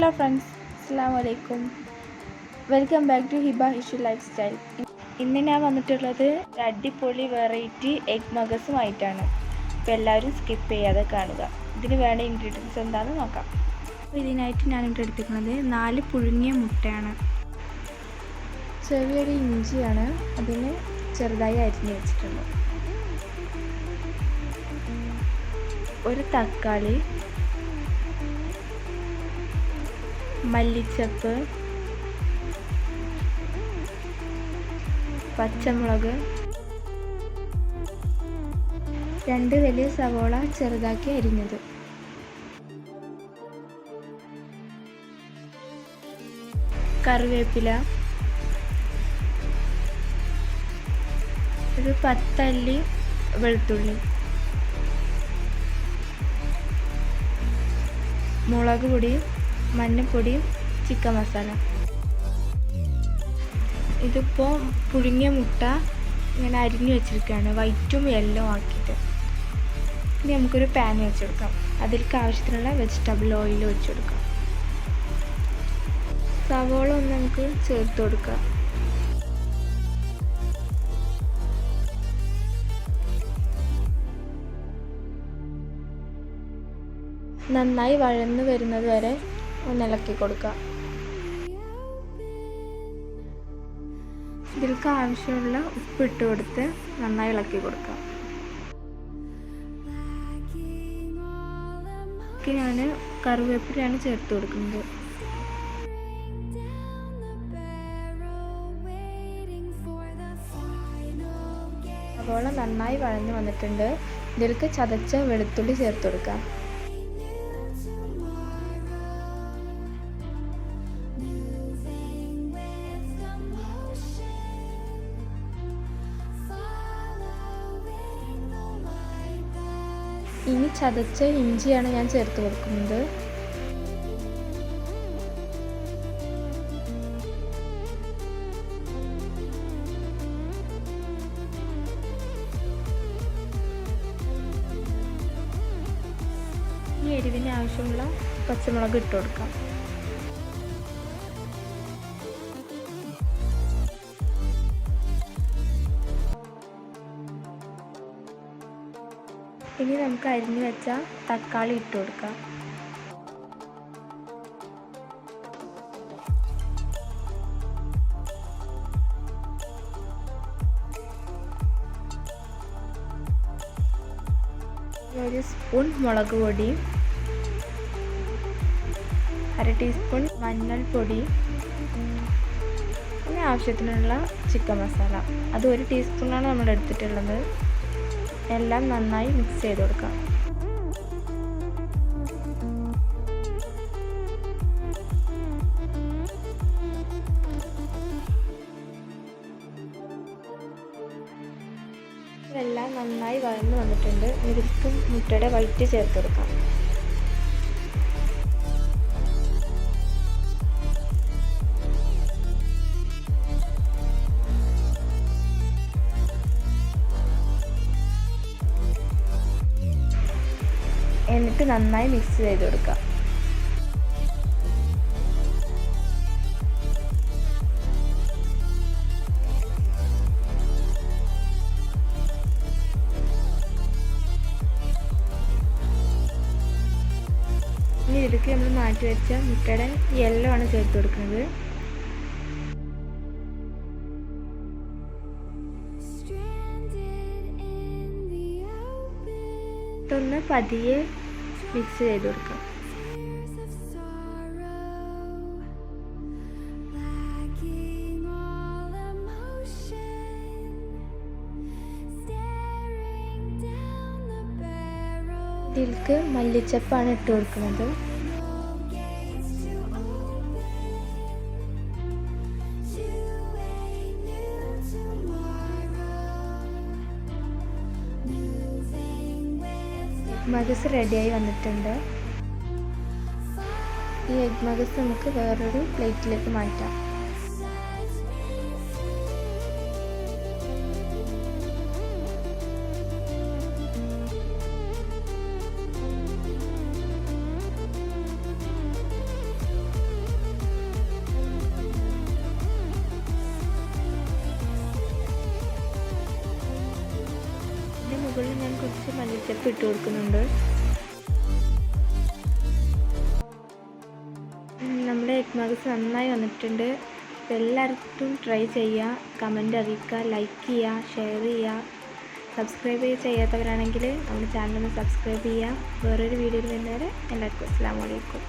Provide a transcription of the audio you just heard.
Hello friends, Assalamualaikum. Welcome back to Hiba Hishu Lifestyle. ഇന്ന് ഞാൻ വന്നിട്ടുള്ളത് അടിപൊളി വെറൈറ്റി എഗ് മഗസുമായിട്ടാണ്. അപ്പോൾ എല്ലാവരും സ്കിപ്പ് ചെയ്യാതെ കാണുക. ഇതിന് വേണ്ട ഇൻഗ്രീഡിയൻസ് എന്താണെന്ന് നോക്കാം. അപ്പോൾ ഇതിനായിട്ട് ഞാൻ ഇവിടെ എടുത്തിട്ടുള്ളത് 4 പുഴുങ്ങിയ മുട്ടയാണ്. ചെറിയൊരു ഇഞ്ചിയാണ്, അതിന് ചെറുതായി അരിഞ്ഞ് വെച്ചിട്ടുണ്ട്. ഒരു തക്കാളി, മല്ലിച്ചപ്പ്, പച്ചമുളക്, 2 വലിയ സവോള ചെറുതാക്കി അരിഞ്ഞത്, കറിവേപ്പില, ഒരു 10 അല്ലി വെളുത്തുള്ളി, മുളക് പൊടി, മഞ്ഞൾപ്പൊടി, ചിക്കൻ മസാല. ഇതിപ്പോൾ പുഴുങ്ങിയ മുട്ട ഇങ്ങനെ അരിഞ്ഞു വെച്ചിരിക്കുകയാണ്, വൈറ്റും യെല്ലോ ആക്കിയിട്ട്. ഇനി നമുക്കൊരു പാൻ വെച്ചെടുക്കാം. അതിലേക്ക് ആവശ്യത്തിനുള്ള വെജിറ്റബിൾ ഓയിൽ ഒഴിച്ചു കൊടുക്കാം. സവോള ഒന്ന് നമുക്ക് ചേർത്ത് കൊടുക്കാം. നന്നായി വഴന്ന് വരുന്നത് വരെ ഒന്ന് ഇളക്കി കൊടുക്കുക. ഇതിലേക്ക് ആവശ്യമുള്ള ഉപ്പിട്ട് കൊടുത്ത് നന്നായി ഇളക്കി കൊടുക്കുക. ഞാൻ കറിവേപ്പിലയാണ് ചേർത്ത് കൊടുക്കുന്നത്. സവോള നന്നായി വഴന്ന് വന്നിട്ടുണ്ട്. ഇതിലേക്ക് ചതച്ച വെളുത്തുള്ളി ചേർത്ത് കൊടുക്കാം. ഇനി ചതച്ച ഇഞ്ചിയാണ് ഞാൻ ചേർത്ത് കൊടുക്കുന്നത്. ഈ എരിവിന് ആവശ്യമുള്ള പച്ചമുളക് ഇട്ട് കൊടുക്കാം. ഇനി നമുക്ക് അരിഞ്ഞു വെച്ച തക്കാളി ഇട്ട് കൊടുക്കാം. ഒരു സ്പൂൺ മുളക് പൊടി, 1/2 ടീസ്പൂൺ മഞ്ഞൾപ്പൊടി, പിന്നെ ആവശ്യത്തിനുള്ള ചിക്കൻ മസാല. അത് 1 ടീസ്പൂണാണ് നമ്മൾ എടുത്തിട്ടുള്ളത്. എല്ലാം നന്നായി മിക്സ് ചെയ്ത് കൊടുക്കാം. ഇതെല്ലാം നന്നായി വഴന്ന് വന്നിട്ടുണ്ട്. ഇതിലേക്ക് മുട്ടയുടെ വൈറ്റ് ചേർത്ത് കൊടുക്കാം. എന്നിട്ട് നന്നായി മിക്സ് ചെയ്ത് കൊടുക്കുക. ഇനി ഇതിലേക്ക് നമ്മൾ മാറ്റി വെച്ച മുട്ടയുടെ യെല്ലോ ആണ് ചേർത്ത് കൊടുക്കുന്നത്. ഇതൊന്ന് പതിയെ മിക്സ് ചെയ്ത് കൊടുക്കാം. ഇതിലേക്ക് മല്ലിച്ചപ്പാണ് ഇട്ട് കൊടുക്കുന്നത്. മഗസ് റെഡിയായി വന്നിട്ടുണ്ട്. ഈ എഗ് മഗസ് നമുക്ക് വേറൊരു പ്ലേറ്റിലേക്ക് മാറ്റാം. മുകളിൽ ഞാൻ കുറച്ച് മല്ലിച്ചപ്പ് ഇട്ട് കൊടുക്കുന്നുണ്ട്. നമ്മുടെ എഗ് മഗസ് നന്നായി വന്നിട്ടുണ്ട്. അപ്പോൾ എല്ലാവർക്കും ട്രൈ ചെയ്യുക, കമൻ്റ് അറിയിക്കുക, ലൈക്ക് ചെയ്യുക, ഷെയർ ചെയ്യുക. സബ്സ്ക്രൈബ് ചെയ്യാത്തവരാണെങ്കിൽ നമ്മുടെ ചാനൽ ഒന്ന് സബ്സ്ക്രൈബ് ചെയ്യുക. വേറൊരു വീഡിയോയിൽ വരുന്നവരെ എല്ലാവർക്കും അസ്സലാമു അലൈക്കും.